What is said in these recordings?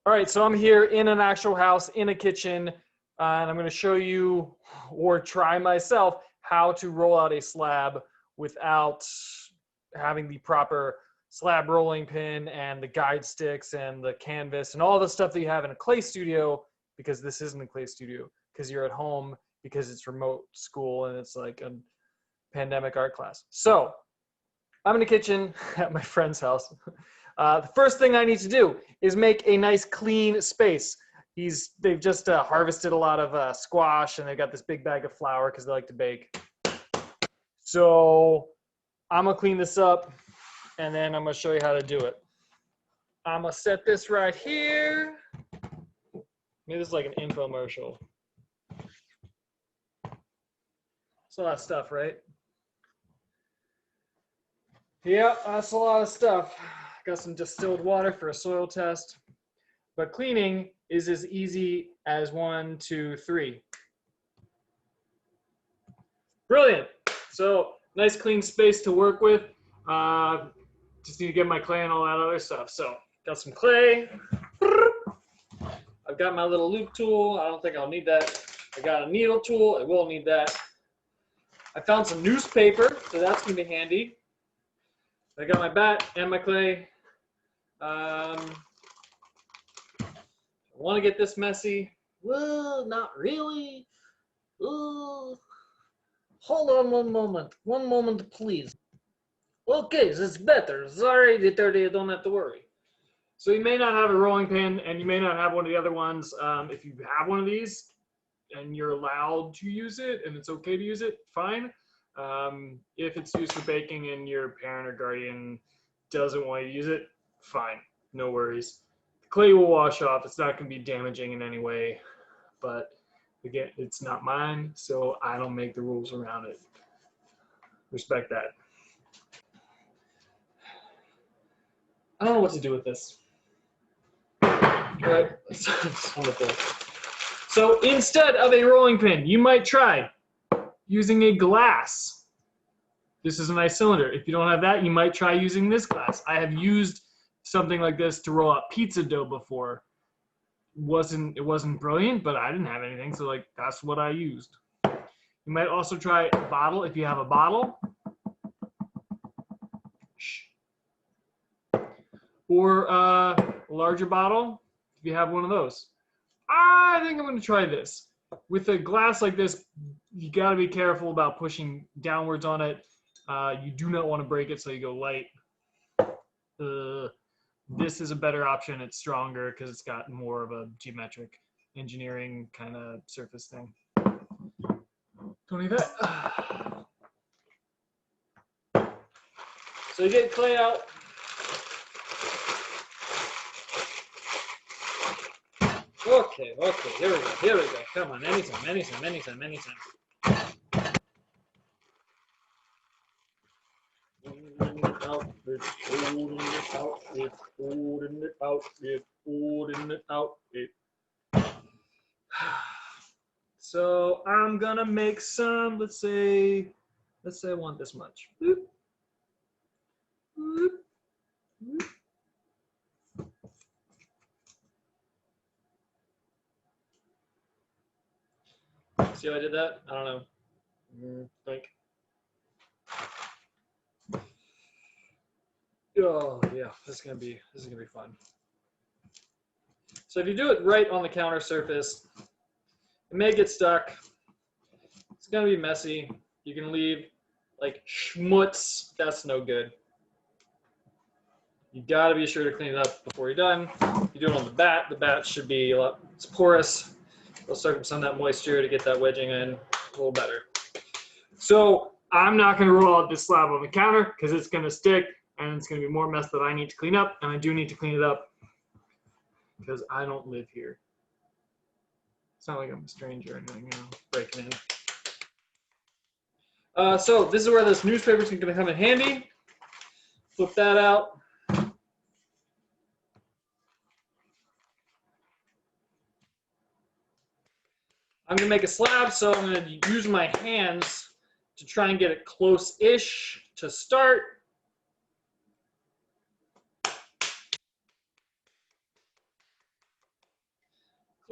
All right, so I'm here in an actual house, in a kitchen, and I'm going to show you, or try myself, how to roll out a slab without having the proper slab rolling pin and the guide sticks and the canvas and all the stuff that you have in a clay studio, because this isn't a clay studio, because you're at home, because it's remote school and it's like a pandemic art class. So I'm in the kitchen at my friend's house. The first thing I need to do is make a nice clean space. They've just harvested a lot of squash, and they've got this big bag of flour because they like to bake. So I'm gonna clean this up, and then I'm gonna show you how to do it. I'm gonna set this right here. Maybe this is like an infomercial. It's a lot of stuff, right? Yeah, that's a lot of stuff. Got some distilled water for a soil test. But cleaning is as easy as 1, 2, 3. Brilliant. So nice clean space to work with. Just need to get my clay and all that other stuff. So got some clay. I've got my little loop tool. I don't think I'll need that. I got a needle tool. I will need that. I found some newspaper, so that's gonna be handy. I got my bat and my clay. I want to get this messy. Well, not really. Hold on one moment. One moment, please. Okay, this is better. Sorry, you don't have to worry. So you may not have a rolling pin, and you may not have one of the other ones. If you have one of these, and you're allowed to use it, and it's okay to use it, fine. If it's used for baking and your parent or guardian doesn't want you to use it, fine, no worries. The clay will wash off. It's not going to be damaging in any way, but again, it's not mine, so I don't make the rules around it. Respect that. I don't know what to do with this. All right, it's wonderful. So instead of a rolling pin, you might try using a glass. This is a nice cylinder. If you don't have that, you might try using this glass. I have used something like this to roll out pizza dough before. It wasn't brilliant, but I didn't have anything, so like that's what I used. You might also try a bottle if you have a bottle. Or a larger bottle if you have one of those. I think I'm going to try this. With a glass like this, you got to be careful about pushing downwards on it. You do not want to break it, so you go light. This is a better option. It's stronger because it's got more of a geometric engineering kind of surface thing. Don't need that. So you get clay out. Okay, here we go. Come on, anytime. So I'm gonna make some, let's say I want this much. See how I did that? I don't know. Think. Oh yeah, this is gonna be fun. So if you do it right on the counter surface, it may get stuck. It's gonna be messy. You can leave like schmutz. That's no good. You gotta be sure to clean it up before you're done. If you do it on the bat should be it's porous. It'll suck up some of that moisture to get that wedging in a little better. So I'm not gonna roll out this slab on the counter because it's gonna stick and it's gonna be more mess that I need to clean up, and I do need to clean it up because I don't live here. It's not like I'm a stranger or anything, you know, breaking in. So this is where this newspaper is gonna come in handy. Flip that out. I'm gonna make a slab, so I'm gonna use my hands to try and get it close-ish to start.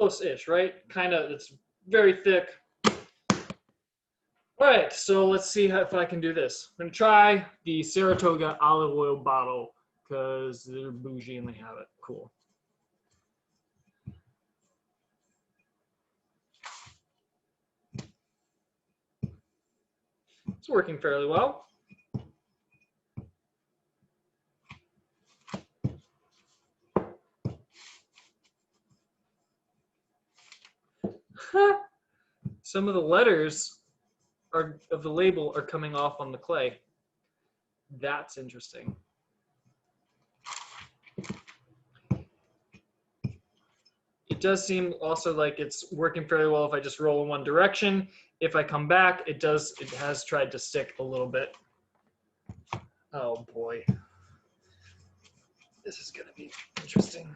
Close-ish, right? Kind of, it's very thick. All right, so let's see if I can do this. I'm gonna try the Saratoga olive oil bottle because they're bougie and they have it. Cool. It's working fairly well. Some of the letters of the label are coming off on the clay. That's interesting. It does seem also like it's working fairly well if I just roll in one direction. If I come back, it has tried to stick a little bit. Oh boy. This is gonna be interesting.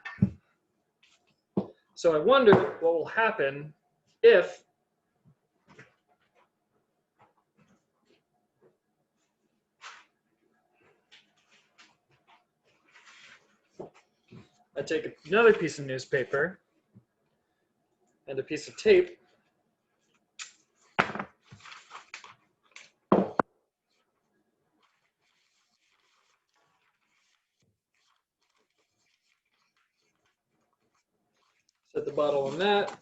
So I wonder what will happen if I take another piece of newspaper and a piece of tape. Set the bottle on that.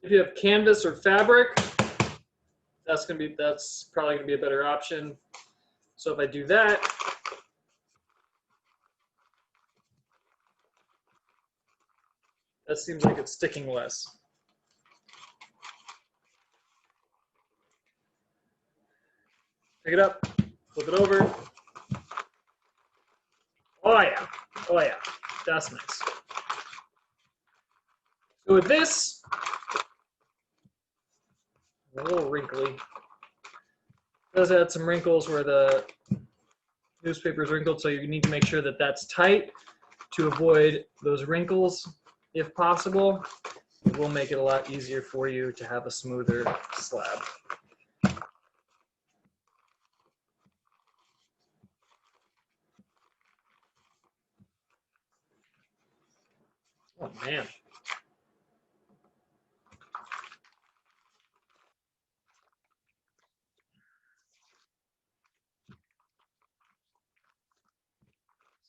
If you have canvas or fabric, that's probably gonna be a better option. So if I do that, that seems like it's sticking less. Pick it up, flip it over. Oh yeah, oh yeah, that's nice. So with this, a little wrinkly. It does add some wrinkles where the newspaper is wrinkled, so you need to make sure that that's tight to avoid those wrinkles if possible. It will make it a lot easier for you to have a smoother slab. Oh man.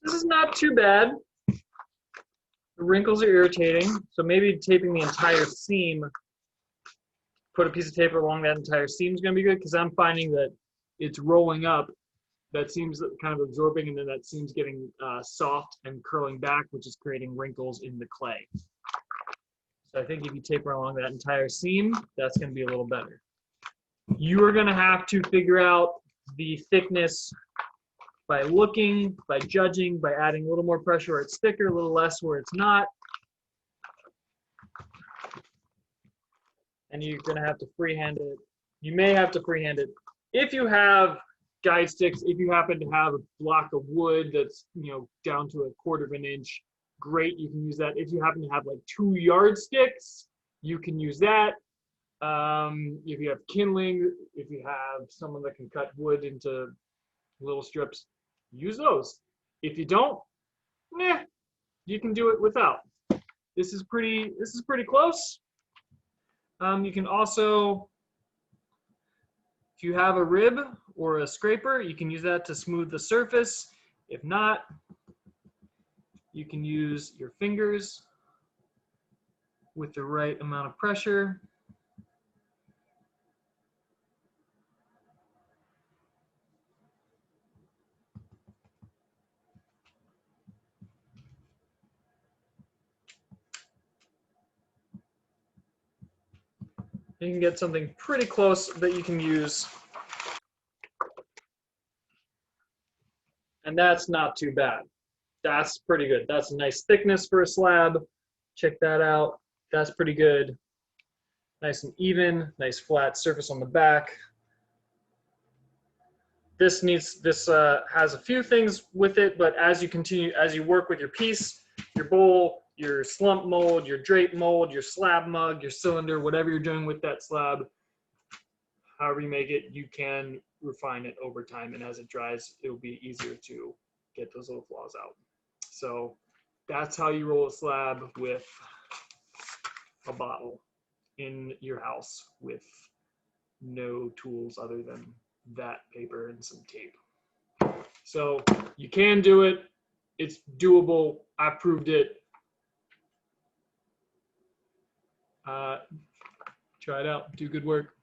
This is not too bad. The wrinkles are irritating, so maybe taping the entire seam, put a piece of tape along that entire seam is going to be good, because I'm finding that it's rolling up. That seam's kind of absorbing, and then that seam's getting soft and curling back, which is creating wrinkles in the clay. So I think if you taper along that entire seam, that's going to be a little better. You are going to have to figure out the thickness by looking, by judging, by adding a little more pressure where it's thicker, a little less where it's not. And you're going to have to freehand it. You may have to freehand it. If you have guide sticks, if you happen to have a block of wood that's, down to 1/4 of an inch, great, you can use that. If you happen to have like 2 yardsticks, you can use that. If you have kindling, if you have someone that can cut wood into little strips, use those. If you don't, you can do it without. This is pretty close. You can also, if you have a rib or a scraper, you can use that to smooth the surface. If not, you can use your fingers with the right amount of pressure. You can get something pretty close that you can use. And that's not too bad. That's pretty good. That's a nice thickness for a slab. Check that out. That's pretty good. Nice and even, nice flat surface on the back. This has a few things with it, but as you work with your piece, your bowl, your slump mold, your drape mold, your slab mug, your cylinder, whatever you're doing with that slab, however you make it, you can refine it over time, and as it dries, it'll be easier to get those little flaws out. So that's how you roll a slab with a bottle in your house with no tools other than that paper and some tape. So you can do it. It's doable. I proved it. Try it out. Do good work.